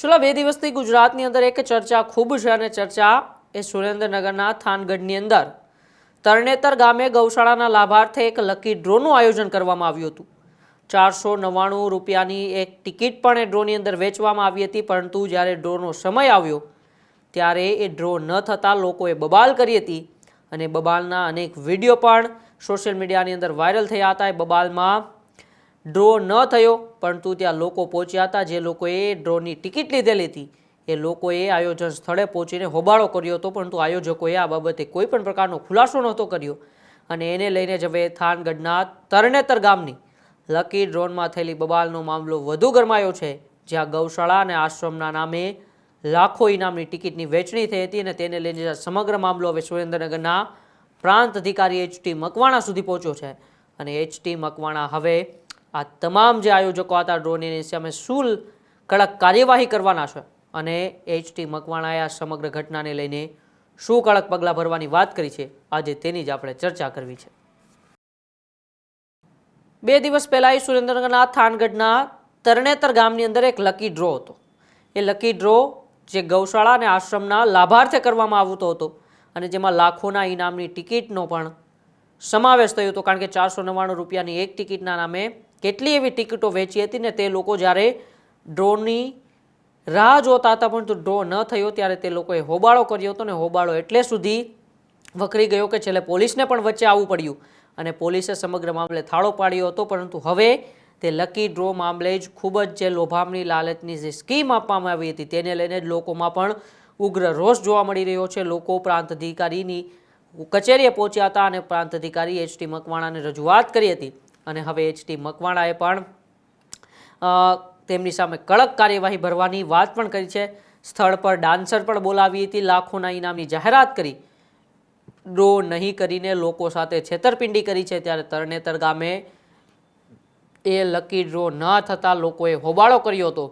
છેલ્લા 2 દિવસથી ગુજરાતની અંદર એક ચર્ચા ખૂબ છે અને ચર્ચા એ સુરેન્દ્રનગરના થાનગઢની અંદર તરણેતર ગામે ગૌશાળાના લાભાર્થે એક લકી ડ્રોનું આયોજન કરવામાં આવ્યું હતું। 499 રૂપિયાની એક ટિકિટ પણ એ ડ્રોની અંદર વેચવામાં આવી હતી, પરંતુ જ્યારે ડ્રોનો સમય આવ્યો ત્યારે એ ડ્રો ન થતાં લોકોએ બબાલ કરી હતી અને બબાલના અનેક વિડીયો પણ સોશિયલ મીડિયાની અંદર વાયરલ થયા હતા। એ બબાલમાં ડ્રો ન થયો, પરંતુ ત્યાં લોકો પહોંચ્યા હતા। જે લોકોએ ડ્રોની ટિકિટ લીધેલી હતી એ લોકોએ આયોજન સ્થળે પહોંચીને હોબાળો કર્યો હતો, પરંતુ આયોજકોએ આ બાબતે કોઈ પણ પ્રકારનો ખુલાસો નહોતો કર્યો અને એને લઈને જ હવે થાનગઢના તરણેતર ગામની લકી ડ્રોનમાં થયેલી બબાલનો મામલો વધુ ગરમાયો છે, જ્યાં ગૌશાળા અને આશ્રમના નામે લાખો ઇનામની ટિકિટની વેચણી થઈ હતી અને તેને લઈને સમગ્ર મામલો હવે સુરેન્દ્રનગરના પ્રાંત અધિકારી એચ.ટી. મકવાણા સુધી પહોંચ્યો છે અને એચ.ટી. મકવાણા હવે આ તમામ જે આયોજકો હતા ડ્રોની સામે શું કડક કાર્યવાહી કરવાના છે અને એચ.ટી. મકવાણાએ આ સમગ્ર ઘટનાને લઈને શું કડક પગલાં ભરવાની વાત કરી છે, આજે તેની જ આપણે ચર્ચા કરવી છે। 2 દિવસ પહેલાં સુરેન્દ્રનગરના થાનગઢના તરણેતર ગામની અંદર એક લકી ડ્રો હતો। એ લકી ડ્રો જે ગૌશાળા અને આશ્રમના લાભાર્થે કરવામાં આવતો હતો અને જેમાં લાખોના ઇનામની ટિકિટનો પણ સમાવેશ થયો હતો, કારણ કે 499 રૂપિયાની એક ટિકિટના નામે કેટલી એવી ટિકિટો વેચી હતી ને તે લોકો જ્યારે ડ્રોની રાહ જોતા હતા પરંતુ ડ્રો ન થયો ત્યારે તે લોકોએ હોબાળો કર્યો હતો ને હોબાળો એટલે સુધી વકરી ગયો કે છેલ્લે પોલીસને પણ વચ્ચે આવવું પડ્યું અને પોલીસે સમગ્ર મામલે થાળો પાડ્યો હતો। પરંતુ હવે તે લકી ડ્રો મામલે જ ખૂબ જ જે લોભામણી લાલચની જે સ્કીમ આપવામાં આવી હતી તેને લઈને જ લોકોમાં પણ ઉગ્ર રોષ જોવા મળી રહ્યો છે। લોકો પ્રાંત અધિકારીની કચેરીએ પહોંચ્યા હતા અને પ્રાંત અધિકારી એચ.ટી. મકવાણાને રજૂઆત કરી હતી અને હવે એચ.ટી. મકવાણાએ પણ તેમની સામે કડક કાર્યવાહી ભરવાની વાત પણ કરી છે। સ્થળ પર ડાન્સર પણ બોલાવી હતી, લાખોના ઇનામની જાહેરાત કરી, ડ્રો નહીં કરીને લોકો સાથે છેતરપિંડી કરી છે। ત્યારે તરણેતર ગામે એ લકી ડ્રો ન થતાં લોકોએ હોબાળો કર્યો હતો।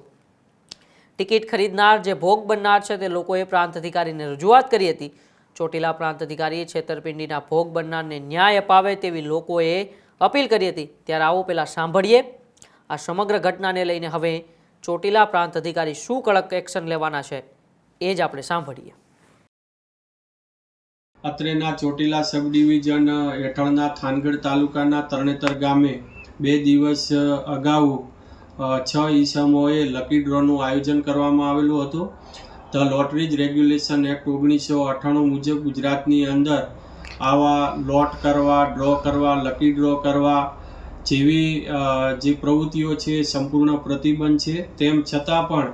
ટિકિટ ખરીદનાર જે ભોગ બનનાર છે તે લોકોએ પ્રાંત અધિકારીને રજૂઆત કરી હતી। ચોટીલા પ્રાંત અધિકારીએ છેતરપિંડીના ભોગ બનનારને ન્યાય અપાવે તેવી લોકોએ અપીલ કરી હતી। ત્યારે આવો પહેલાં સાંભળીએ આ સમગ્ર ઘટનાને લઈને હવે ચોટીલા પ્રાંત અધિકારી શું કડક એક્શન લેવાના છે એ જ આપણે સાંભળીએ। અત્રેના ચોટીલા સબ ડિવિઝન હેઠળના થાનગઢ તાલુકાના તરણેતર ગામે 2 દિવસ અગાઉ 6 ઈસમોએ લકી ડ્રોનું આયોજન કરવામાં આવેલું હતું। ધ લોટરીઝ રેગ્યુલેશન એક્ટ 1998 મુજબ ગુજરાતની અંદર આવા લોટ કરવા, ડ્રો કરવા, લકી ડ્રો કરવા જેવી જે પ્રવૃત્તિઓ છે સંપૂર્ણ પ્રતિબંધ છે। તેમ છતાં પણ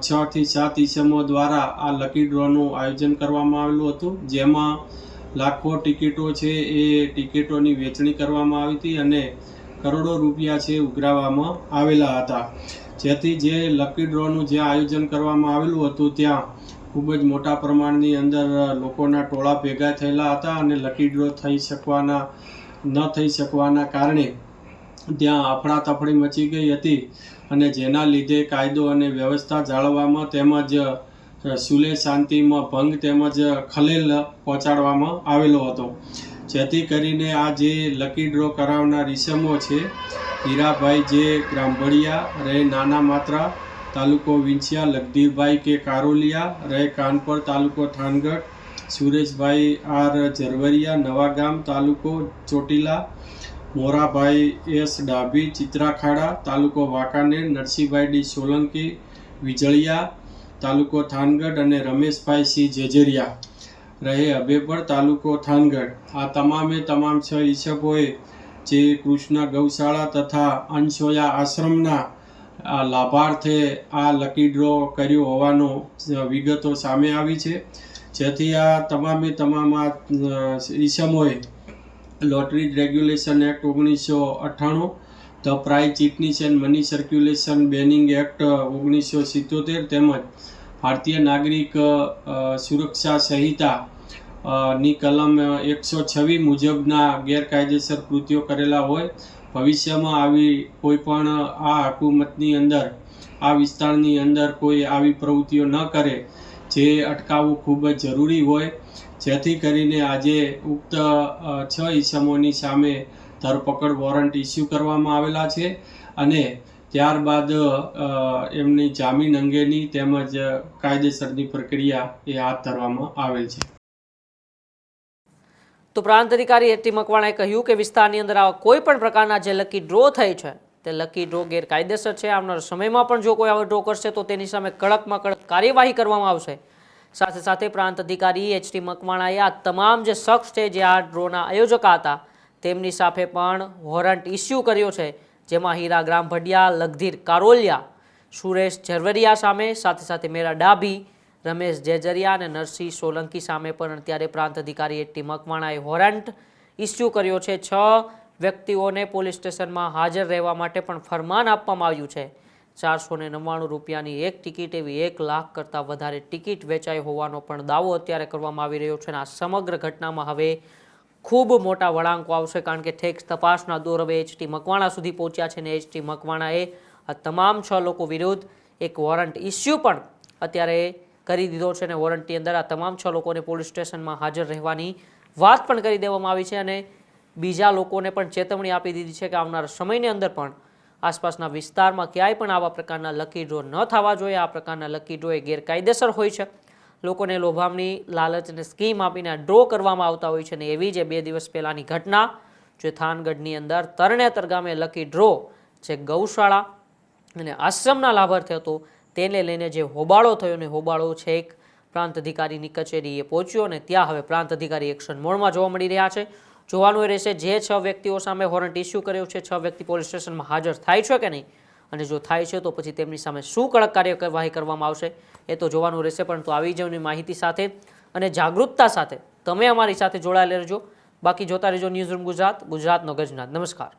6 થી 7 ઈસમો દ્વારા આ લકી ડ્રોનું આયોજન કરવામાં આવેલું હતું, જેમાં લાખો ટિકિટો છે એ ટિકિટોની વેચણી કરવામાં આવી હતી અને કરોડો રૂપિયા છે ઉઘરાવવામાં આવેલા હતા। જેથી જે લકી ડ્રોનું જે આયોજન કરવામાં આવેલું હતું ત્યાં ખૂબ જ મોટા પ્રમાણની અંદર લોકોના ટોળા ભેગા થયેલા હતા અને લકી ડ્રો ન થઈ શકવાના કારણે ત્યાં અફડાતફડી મચી ગઈ હતી અને જેના લીધે કાયદો અને વ્યવસ્થા જાળવવામાં તેમજ સુલેહ શાંતિમાં ભંગ તેમજ ખલેલ પહોંચાડવામાં આવેલો હતો। જેથી કરીને આ જે લકી ડ્રો કરાવનાર ઈસમો છે હીરાભાઈ જે ગ્રામભળિયા રહે નાના માત્રા તાલુકો વિંછિયા, લગધીરભાઈ કે કારોલિયા રહે કાનપર તાલુકો થાનગઢ, સુરેશભાઈ આર ઝરવરિયા નવાગામ તાલુકો ચોટીલા, મોરાભાઈ એસ ડાભી ચિત્રાખાડા તાલુકો વાંકાનેર, નરસિંહભાઈ ડી સોલંકી વિજળિયા તાલુકો થાનગઢ અને રમેશભાઈ સી જેજેરિયા રહે અભેપર તાલુકો થાનગઢ। આ તમામે તમામ 6 ઈસમોએ જે કૃષ્ણ ગૌશાળા તથા અનસોયા આશ્રમના લાભાર્થે આ લકી ડ્રો કર્યો હોવાનો વિગતો સામે આવી છે। જેથી આ તમામે તમામ ઈસમોએ lottery regulation act 1998, the prize chits and money circulation banning act 1977 તેમજ ભારતીય નાગરિક સુરક્ષા સંહિતા ની કલમ 126 મુજબના ગેરકાયદેસર કૃત્યો કરેલા હોય, ભવિષ્યમાં આવી કોઈ પણ આ હુકુમતની અંદર આ વિસ્તારની અંદર કોઈ આવી પ્રવૃત્તિઓ ન કરે જે અટકાવવું ખૂબ જ જરૂરી હોય। જેથી કરીને આજે ઉક્ત 6 ઈસમોની સામે ધરપકડ વોરંટ ઇસ્યુ કરવામાં આવેલા છે અને ત્યારબાદ એમની જામીન અંગેની તેમજ કાયદેસરની પ્રક્રિયા એ હાથ ધરવામાં આવેલ છે. તો પ્રાંત અધિકારી એટી મકવાણાએ કહ્યું કે વિસ્તારની અંદર આવા કોઈ પણ પ્રકારના જે લકી ડ્રો થઈ છે તે લકી ડ્રો ગેરકાયદેસર છે. આવનારા સમયમાં પણ જો કોઈ આવો ડ્રો કરશે તો તેની સામે કડકમાં કડક કાર્યવાહી કરવામાં આવશે. સાથે સાથે પ્રાંત અધિકારી એચટી મકવાણાએ આ તમામ જે શખ્સ છે જે આ ડ્રોના આયોજક હતા તેમની સાથે પણ વોરંટ ઇસ્યુ કર્યો છે, જેમાં હીરા ગ્રામ ભડિયા, લગધીર કારોલિયા, સુરેશ ઝરવરિયા સામે, સાથે સાથે મેરા ડાભી, રમેશ જેજરિયા અને નરસિંહ સોલંકી સામે પણ અત્યારે પ્રાંત અધિકારી એટી મકવાણાએ વોરંટ ઇસ્યુ કર્યો છે. 6 વ્યક્તિઓને પોલીસ સ્ટેશનમાં હાજર રહેવા માટે પણ ફરમાન આપવામાં આવ્યું છે. 499 રૂપિયાની એક ટિકિટ એવી 1 લાખ કરતાં વધારે ટિકિટ વેચાઈ હોવાનો પણ દાવો અત્યારે કરવામાં આવી રહ્યો છે. અને આ સમગ્ર ઘટનામાં હવે ખૂબ મોટા વળાંકો આવશે, કારણ કે ઠેક તપાસના દોર હવે એચટી મકવાણા સુધી પહોંચ્યા છે અને એચટી મકવાણાએ આ તમામ 6 લોકો વિરુદ્ધ એક વોરંટ ઇસ્યુ પણ અત્યારે કરી દીધો છે. અને વોરંટની અંદર આ તમામ 6 લોકોને પોલીસ સ્ટેશનમાં હાજર રહેવાની વાત પણ કરી દેવામાં આવી છે અને બીજા લોકોને પણ ચેતવણી આપી દીધી છે કે આવનારા સમયની અંદર પણ આસપાસના વિસ્તારમાં ક્યાંય પણ આવા પ્રકારના લકી ડ્રો ન થવા જોઈએ. આ પ્રકારના લકી ડ્રો એ ગેરકાયદેસર હોય છે. લોકોને લોભામણી, લાલચ અને સ્કીમ આપીને આ ડ્રો કરવામાં આવતા હોય છે. અને એવી જે 2 દિવસ પહેલાંની ઘટના જે થાનગઢની અંદર તરણેતર ગામે લકી ડ્રો જે ગૌશાળા અને આશ્રમના લાભાર્થી હતો તેને લઈને જે હોબાળો થયો ને હોબાળો છેક પ્રાંત અધિકારીની કચેરીએ પહોંચ્યો અને ત્યાં હવે પ્રાંત અધિકારી એક્શન મોડમાં જોવા મળી રહ્યા છે. જોવાનું એ રહેશે જે 6 વ્યક્તિઓ સામે વોરંટ ઇસ્યુ કર્યો છે 6 વ્યક્તિ પોલીસ સ્ટેશનમાં હાજર થાય છે કે નહીં, અને જો થાય છે તો પછી તેમની સામે શું કડક કાર્યવાહી કરવામાં આવશે એ તો જોવાનું રહેશે. પરંતુ આવી જવાની માહિતી સાથે અને જાગૃતતા સાથે તમે અમારી સાથે જોડાયેલા રહેજો. બાકી જોતા રહેજો ન્યૂઝરૂમ ગુજરાત, ગુજરાતનો ગજનાદ. નમસ્કાર.